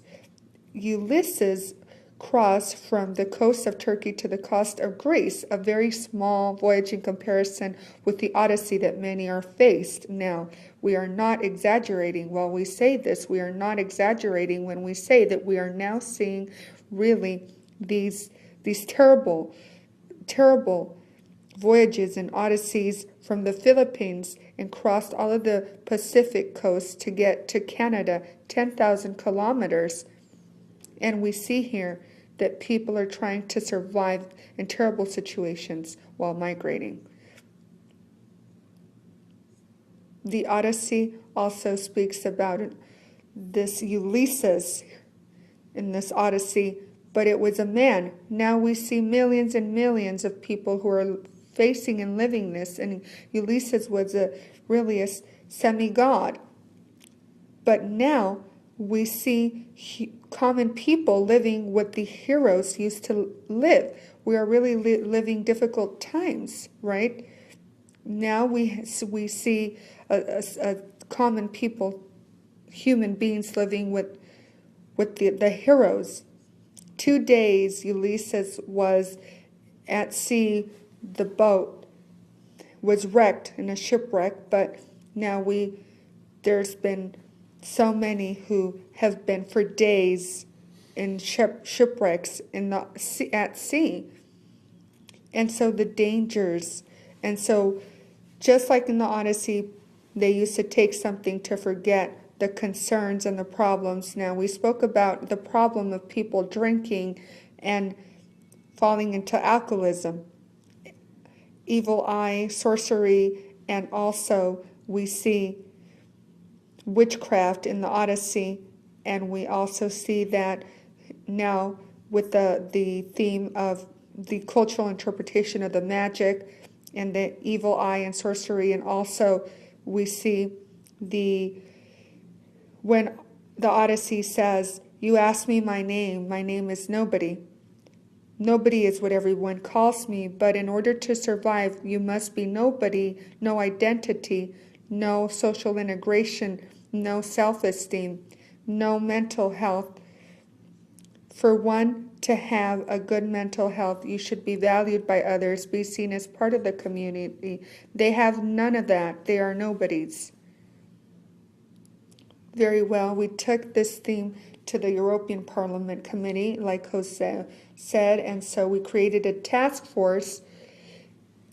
Speaker 1: Ulysses crossed from the coast of Turkey to the coast of Greece, a very small voyage in comparison with the Odyssey that many are faced now. We are not exaggerating while we say this. We are not exaggerating when we say that we are now seeing really these terrible voyages and odysseys from the Philippines and crossed all of the Pacific coast to get to Canada, 10,000 kilometers. And we see here that people are trying to survive in terrible situations while migrating. The Odyssey also speaks about this Ulyssess in this Odyssey, but it was a man. Now we see millions and millions of people who are facing and living this, and Ulysses was really a semi-god. But now we see common people living what the heroes used to live. We are really living difficult times, right? Now we see a common people, human beings living with the heroes. 2 days Ulysses was at sea. The boat was wrecked in a shipwreck, but now there's been so many who have been for days in shipwrecks at sea. And so the dangers, and so just like in the Odyssey, they used to take something to forget the concerns and the problems. Now we spoke about the problem of people drinking and falling into alcoholism, evil eye, sorcery, and also we see witchcraft in the Odyssey, and we also see that now with the theme of the cultural interpretation of the magic and the evil eye and sorcery, and also we see when the Odyssey says, "You ask me my name is nobody. Nobody is what everyone calls me, but in order to survive, you must be nobody, no identity, no social integration, no self-esteem, no mental health. For one to have a good mental health, you should be valued by others, be seen as part of the community. They have none of that. They are nobodies." Very well, we took this theme to the European Parliament Committee, like Jose said, and so we created a task force,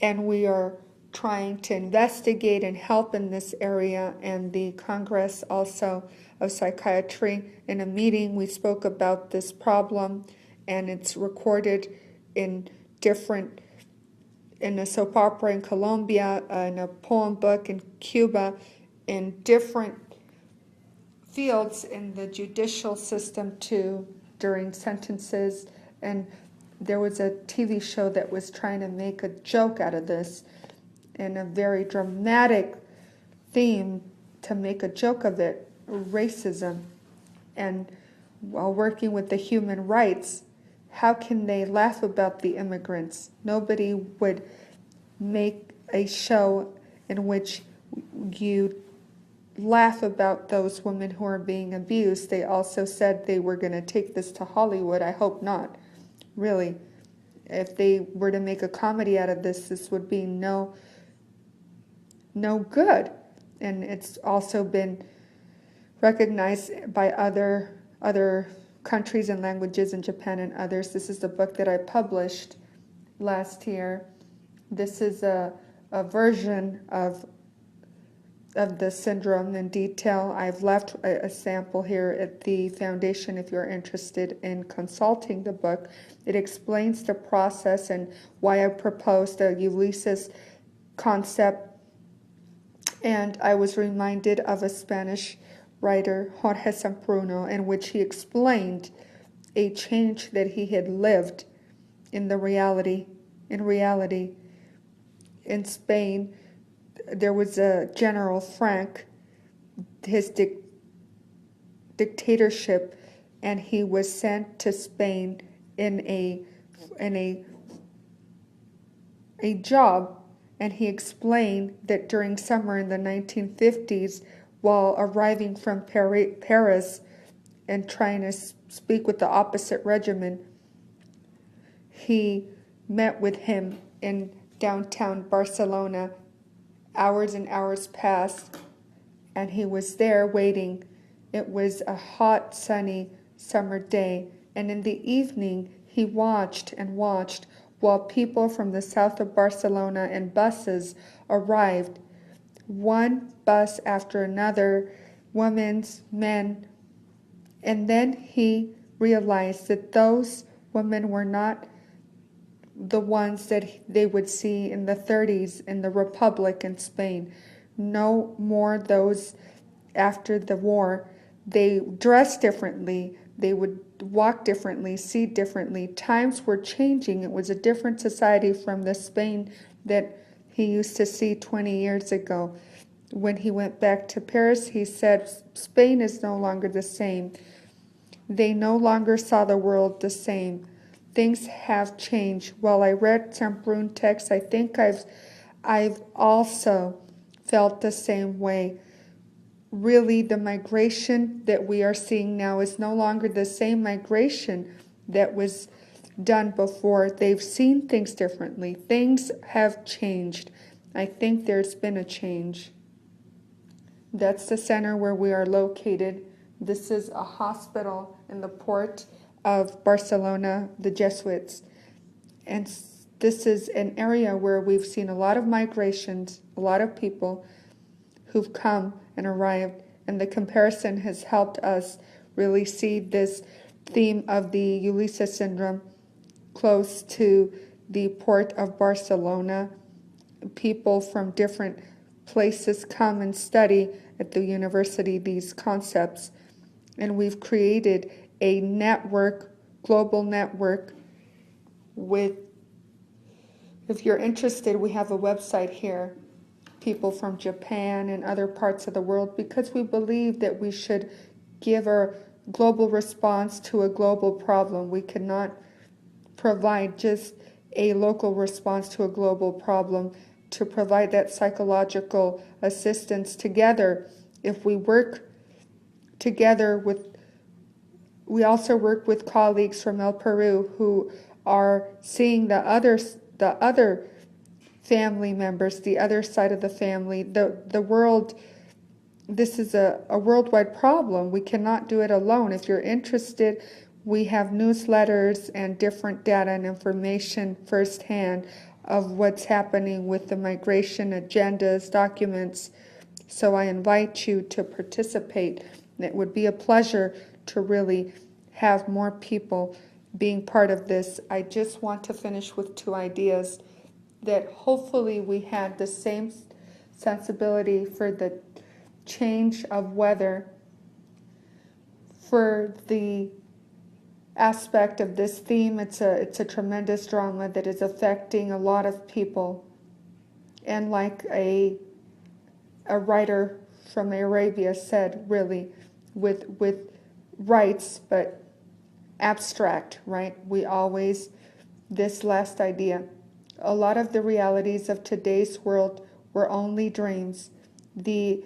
Speaker 1: and we are trying to investigate and help in this area. And the Congress also of Psychiatry, in a meeting, we spoke about this problem, and it's recorded in a soap opera in Colombia, in a poem book in Cuba, in different fields in the judicial system too, during sentences. And there was a TV show that was trying to make a joke out of this, and a very dramatic theme to make a joke of it, racism. And while working with the human rights, how can they laugh about the immigrants? Nobody would make a show in which you laugh about those women who are being abused. They also said they were going to take this to Hollywood. I hope not, really. If they were to make a comedy out of this would be no good. And it's also been recognized by other countries and languages in Japan and others. This is the book that I published last year. This is a version of the syndrome in detail. I've left a sample here at the foundation if you're interested in consulting the book. It explains the process and why I proposed the Ulyssess concept. And I was reminded of a Spanish writer, Jorge Sampruno, in which he explained a change that he had lived in reality. In Spain, there was a General Frank, his dictatorship, and he was sent to Spain in a job, and he explained that during summer in the 1950s, while arriving from Paris and trying to speak with the opposite regiment, he met with him in downtown Barcelona. Hours and hours passed, and he was there waiting. It was a hot, sunny summer day, and in the evening he watched and watched while people from the south of Barcelona and buses arrived, one bus after another, women's, men, and then he realized that those women were not the ones that they would see in the 30s in the Republic in Spain. No more those after the war. They dressed differently. They would walk differently, see differently. Times were changing. It was a different society from the Spain that he used to see 20 years ago. When he went back to Paris, he said, Spain is no longer the same. They no longer saw the world the same. Things have changed. While I read Samprun text, I think I've also felt the same way. Really, the migration that we are seeing now is no longer the same migration that was done before. They've seen things differently. Things have changed. I think there's been a change. That's the center where we are located. This is a hospital in the port of Barcelona, the Jesuits. And this is an area where we've seen a lot of migrations, a lot of people who've come and arrived, and the comparison has helped us really see this theme of the Ulyssess syndrome close to the port of Barcelona. People from different places come and study at the university these concepts. And we've created a network, global network with, if you're interested, we have a website here, people from Japan and other parts of the world, because we believe that we should give a global response to a global problem. We cannot provide just a local response to a global problem. To provide that psychological assistance together, if we work together with, we also work with colleagues from El Peru who are seeing the other family members, the other side of the family, the world. This is a worldwide problem. We cannot do it alone. If you're interested, we have newsletters and different data and information firsthand of what's happening with the migration agendas, documents. So I invite you to participate. It would be a pleasure to really have more people being part of this. I just want to finish with two ideas that hopefully we had the same sensibility for the change of weather, for the aspect of this theme. It's a tremendous drama that is affecting a lot of people, and like a writer from Arabia said, really with rights, but abstract, right? We always, this last idea, a lot of the realities of today's world were only dreams. The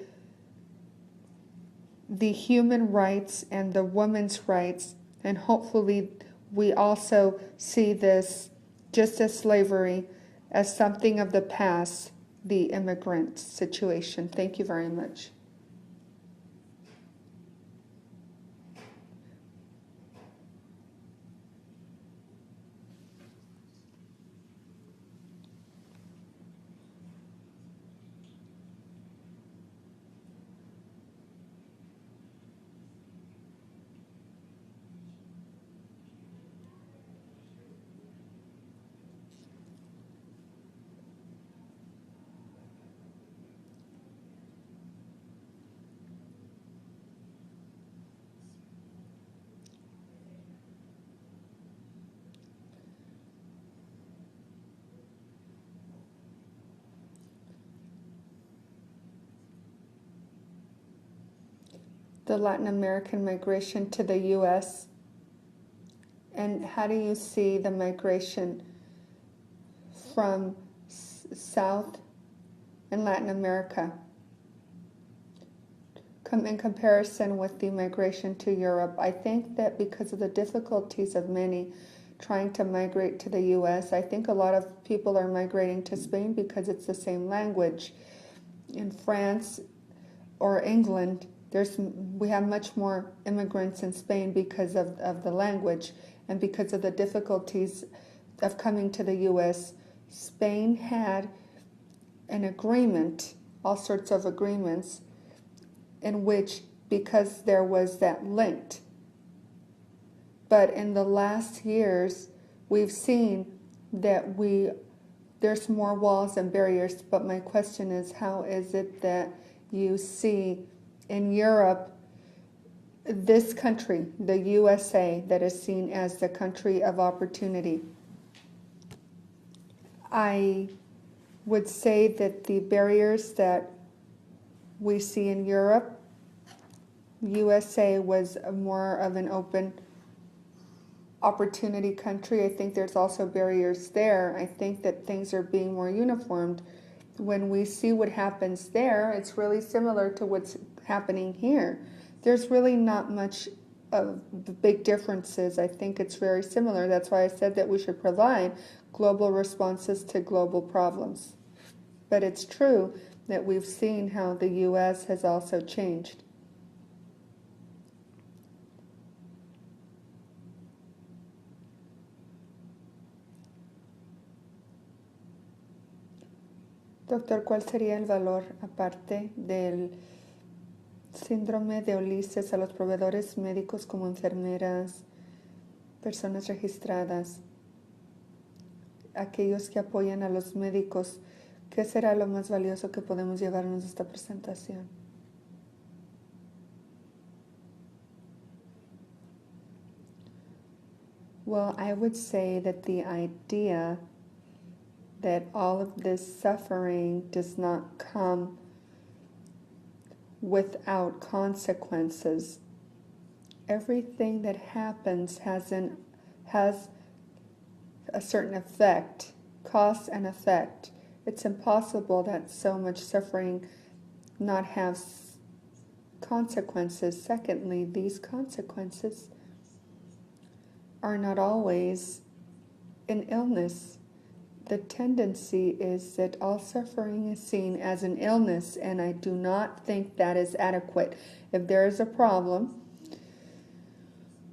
Speaker 1: human rights and the women's rights, and hopefully we also see this just as slavery, as something of the past, the immigrant situation. Thank you very much. The Latin American migration to the U.S., and how do you see the migration from South and Latin America in comparison with the migration to Europe? I think that because of the difficulties of many trying to migrate to the U.S., I think a lot of people are migrating to Spain because it's the same language. In France or England, we have much more immigrants in Spain because of the language and because of the difficulties of coming to the U.S. Spain had an agreement, all sorts of agreements, in which, because there was that linked. But in the last years, we've seen that there's more walls and barriers. But my question is, how is it that you see in Europe, this country, the USA, that is seen as the country of opportunity? I would say that the barriers that we see in Europe, USA was more of an open opportunity country. I think there's also barriers there. I think that things are being more uniformed. When we see what happens there, it's really similar to what's happening here. There's really not much of the big differences. I think it's very similar. That's why I said that we should provide global responses to global problems. But it's true that we've seen how the U.S. has also changed. Doctor, ¿cuál sería el valor, aparte del síndrome de Ulyssess, a los proveedores médicos como enfermeras, personas registradas, aquellos que apoyan a los médicos ¿Qué será lo más valioso que podemos llevarnos de esta presentación? Well, I would say that the idea that all of this suffering does not come without consequences. Everything that happens has a certain effect, cause and effect. It's impossible that so much suffering not have consequences. Secondly, these consequences are not always an illness. The tendency is that all suffering is seen as an illness, and I do not think that is adequate. If there is a problem,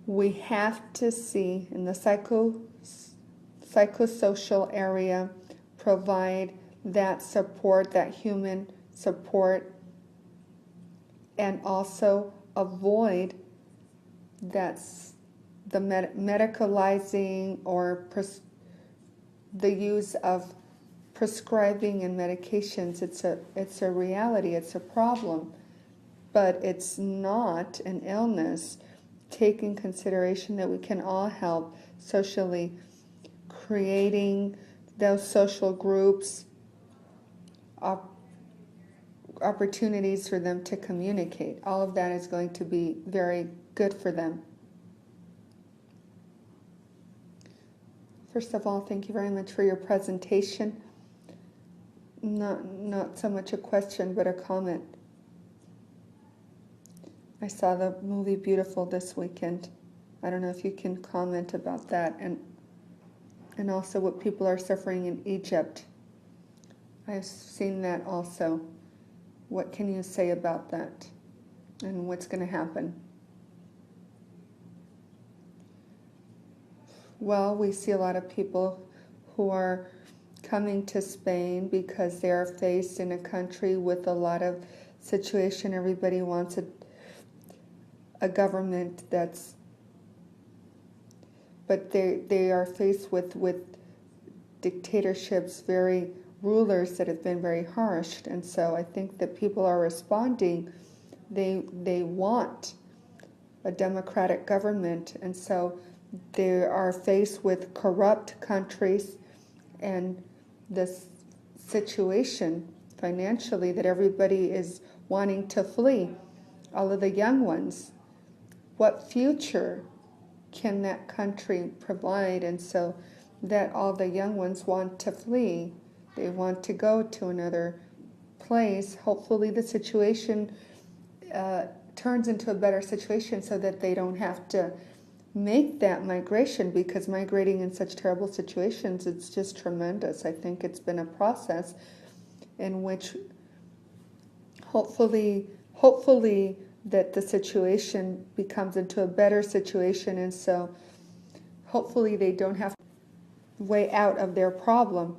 Speaker 1: we have to see in the psychosocial area, provide that support, that human support, and also avoid that's the medicalizing or the use of prescribing and medications. It's a reality, it's a problem, but it's not an illness. Take in consideration that we can all help socially, creating those social groups, opportunities for them to communicate. All of that is going to be very good for them. First of all, thank you very much for your presentation. Not so much a question, but a comment. I saw the movie Beautiful this weekend. I don't know if you can comment about that, and also what people are suffering in Egypt. I've seen that also. What can you say about that, and what's going to happen? Well, we see a lot of people who are coming to Spain because they are faced in a country with a lot of situation. Everybody wants a government but they are faced with dictatorships, very rulers that have been very harsh, and so I think that people are responding. They want a democratic government, and so they are faced with corrupt countries and this situation financially that everybody is wanting to flee, all of the young ones. What future can that country provide? And so that all the young ones want to flee. They want to go to another place. Hopefully the situation turns into a better situation so that they don't have to make that migration, because migrating in such terrible situations, it's just tremendous. I think it's been a process in which hopefully that the situation becomes into a better situation, and so hopefully they don't have to way out of their problem.